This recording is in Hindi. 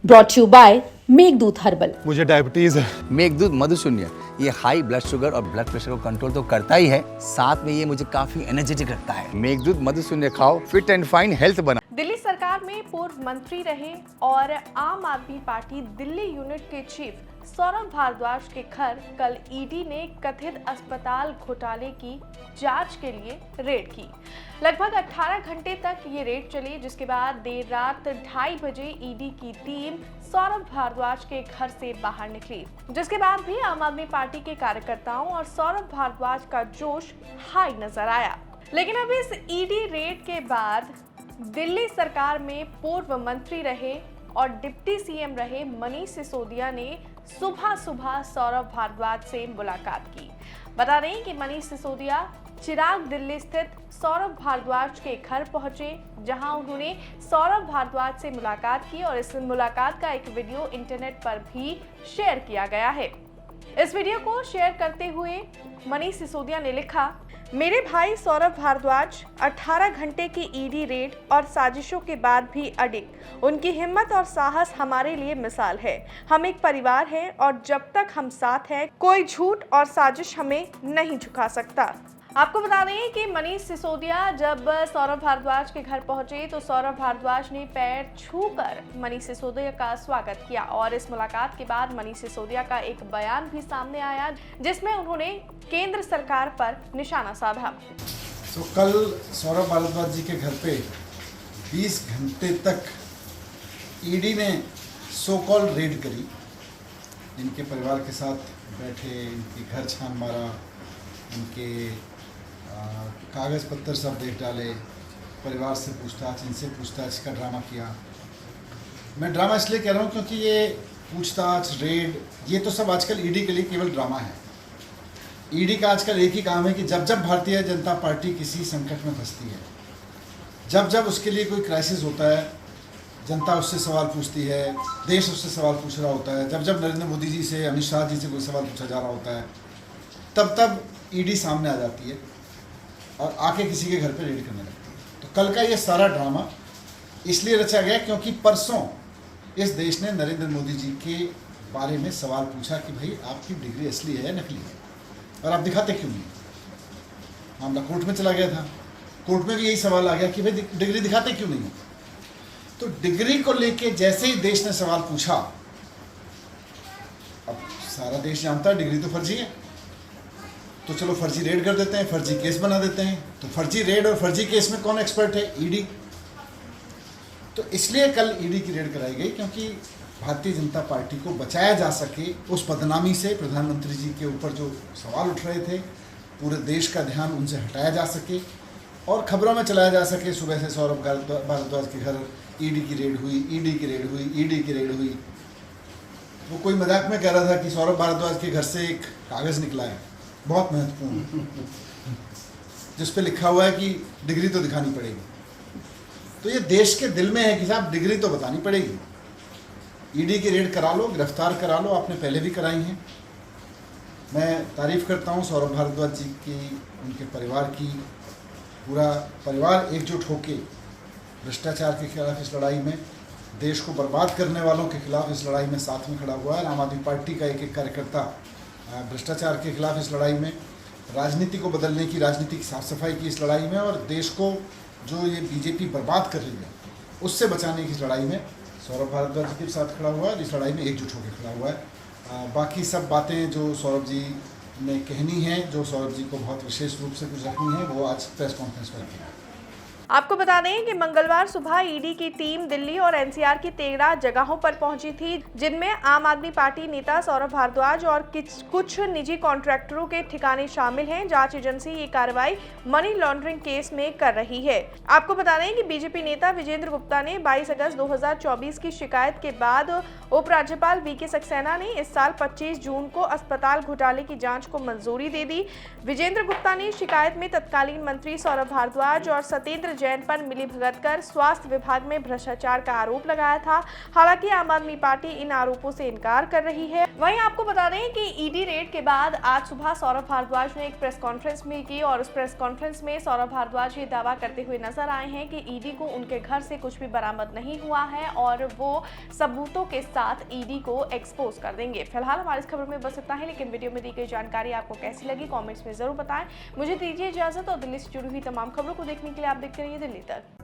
Brought you by Meghdoot herbal. मुझे डायबिटीज है। मेघदूत मधुशून्य ये हाई ब्लड शुगर और ब्लड प्रेशर को कंट्रोल तो करता ही है, साथ में ये मुझे काफी एनर्जेटिक रखता है। मेघदूत मधुशून्य खाओ, फिट एंड फाइन हेल्थ बना। दिल्ली सरकार में पूर्व मंत्री रहे और आम आदमी पार्टी दिल्ली यूनिट के चीफ सौरभ भारद्वाज के घर कल ईडी ने कथित अस्पताल घोटाले की जांच के लिए रेड की। लगभग 18 घंटे तक ये रेड चली, जिसके बाद देर रात 2:30 बजे ईडी की टीम सौरभ भारद्वाज के घर से बाहर निकली, जिसके बाद भी आम आदमी पार्टी के कार्यकर्ताओं और सौरभ भारद्वाज का जोश हाई नजर आया। लेकिन अब इस ईडी रेड के बाद दिल्ली सरकार में पूर्व मंत्री रहे और डिप्टी सीएम रहे मनीष सिसोदिया ने सुबह सुबह सौरभ भारद्वाज से मुलाकात की। बता दें कि मनीष सिसोदिया चिराग दिल्ली स्थित सौरभ भारद्वाज के घर पहुंचे, जहां उन्होंने सौरभ भारद्वाज से मुलाकात की और इस मुलाकात का एक वीडियो इंटरनेट पर भी शेयर किया गया है। इस वीडियो को शेयर करते हुए मनीष सिसोदिया ने लिखा, मेरे भाई सौरभ भारद्वाज 18 घंटे की ईडी रेड और साजिशों के बाद भी अडिग। उनकी हिम्मत और साहस हमारे लिए मिसाल है। हम एक परिवार हैं और जब तक हम साथ हैं कोई झूठ और साजिश हमें नहीं झुका सकता। आपको बता दें कि मनीष सिसोदिया जब सौरभ भारद्वाज के घर पहुंचे तो सौरभ भारद्वाज ने पैर छूकर मनीष सिसोदिया का स्वागत किया और इस मुलाकात के बाद मनीष सिसोदिया का एक बयान भी सामने आया, जिसमें उन्होंने केंद्र सरकार पर निशाना साधा। तो कल सौरभ भारद्वाज जी के घर पे 20 घंटे तक ईडी ने सो कॉल रेड करी। इनके परिवार के साथ बैठे, इनके घर छान मारा, इनके कागज़ पत्तर सब देख डाले, परिवार से पूछताछ, इनसे पूछताछ का ड्रामा किया। मैं ड्रामा इसलिए कह रहा हूँ क्योंकि ये पूछताछ, रेड, ये तो सब आजकल ईडी के लिए केवल ड्रामा है। ईडी का आजकल एक ही काम है कि जब जब भारतीय जनता पार्टी किसी संकट में फंसती है, जब जब उसके लिए कोई क्राइसिस होता है, जनता उससे सवाल पूछती है, देश उससे सवाल पूछ रहा होता है, जब जब नरेंद्र मोदी जी से, अमित शाह जी से कोई सवाल पूछा जा रहा होता है, तब तब ईडी सामने आ जाती है और आके किसी के घर पे रेड करने लगती है। तो कल का ये सारा ड्रामा इसलिए रचा गया क्योंकि परसों इस देश ने नरेंद्र मोदी जी के बारे में सवाल पूछा कि भाई आपकी डिग्री असली है या नकली है, और आप दिखाते क्यों नहीं। मामला कोर्ट में चला गया था, कोर्ट में भी यही सवाल आ गया कि भाई डिग्री दिखाते क्यों नहीं। तो डिग्री को लेके जैसे ही देश ने सवाल पूछा, अब सारा देश जानता है डिग्री तो फर्जी है, तो चलो फर्जी रेड कर देते हैं, फर्जी केस बना देते हैं। तो फर्जी रेड और फर्जी केस में कौन एक्सपर्ट है? ईडी। तो इसलिए कल ईडी की रेड कराई गई क्योंकि भारतीय जनता पार्टी को बचाया जा सके उस बदनामी से। प्रधानमंत्री जी के ऊपर जो सवाल उठ रहे थे, पूरे देश का ध्यान उनसे हटाया जा सके और खबरों में चलाया जा सके सुबह से सौरभ भारद्वाज के घर ईडी की रेड हुई, ईडी की रेड हुई, ईडी की रेड हुई। वो कोई मजाक में कह रहा था कि सौरभ भारद्वाज के घर से एक कागज़ निकला है बहुत महत्वपूर्ण, जिस पे लिखा हुआ है कि डिग्री तो दिखानी पड़ेगी। तो ये देश के दिल में है कि साहब डिग्री तो बतानी पड़ेगी। ईडी की रेड करा लो, गिरफ्तार करा लो, आपने पहले भी कराई हैं। मैं तारीफ़ करता हूँ सौरभ भारद्वाज जी की, उनके परिवार की। पूरा परिवार एकजुट होके भ्रष्टाचार के खिलाफ इस लड़ाई में, देश को बर्बाद करने वालों के खिलाफ इस लड़ाई में साथ में खड़ा हुआ है। आम आदमी पार्टी का एक एक कार्यकर्ता भ्रष्टाचार के खिलाफ इस लड़ाई में, राजनीति को बदलने की, राजनीति की साफ सफाई की इस लड़ाई में, और देश को जो ये बीजेपी बर्बाद कर रही है उससे बचाने की इस लड़ाई में सौरभ भारद्वाज जी के साथ खड़ा हुआ है। इस लड़ाई में एकजुट होकर खड़ा हुआ है। बाकी सब बातें जो सौरभ जी ने कहनी है, जो सौरभ जी को बहुत विशेष रूप से कुछ रखनी है, वो आज प्रेस कॉन्फ्रेंस पर की है। आपको बता दें कि मंगलवार सुबह ईडी की टीम दिल्ली और एनसीआर की 13 जगहों पर पहुंची थी, जिनमें आम आदमी पार्टी नेता सौरभ भारद्वाज और कुछ निजी कॉन्ट्रैक्टरों के ठिकाने शामिल हैं। जांच एजेंसी ये कार्रवाई मनी लॉन्ड्रिंग केस में कर रही है। आपको बता दें कि बीजेपी नेता विजेंद्र गुप्ता ने 22 अगस्त 2024 की शिकायत के बाद उपराज्यपाल वीके सक्सेना ने इस साल 25 जून को अस्पताल घोटाले की जाँच को मंजूरी दे दी। विजेंद्र गुप्ता ने शिकायत में तत्कालीन मंत्री सौरभ भारद्वाज और सत्येंद्र जैन पर मिलीभगत कर स्वास्थ्य विभाग में भ्रष्टाचार का आरोप लगाया था। हालांकि आम आदमी पार्टी इन आरोपों से इनकार कर रही है। वहीं आपको बता दें कि ईडी रेड के बाद आज सुबह सौरभ भारद्वाज ने एक प्रेस कॉन्फ्रेंस भी की और उस प्रेस कॉन्फ्रेंस में सौरभ भारद्वाज ये दावा करते हुए नजर आए हैं कि ईडी को उनके घर से कुछ भी बरामद नहीं हुआ है और वो सबूतों के साथ ईडी को एक्सपोज कर देंगे। फिलहाल हमारी इस खबर में बस इतना है, लेकिन वीडियो में दी गई जानकारी आपको कैसी लगी कमेंट्स में जरूर बताएं। मुझे दीजिए इजाजत और दिल्ली से जुड़ी हुई तमाम खबरों को देखने के लिए आप देखते रहिए दिल्ली तक।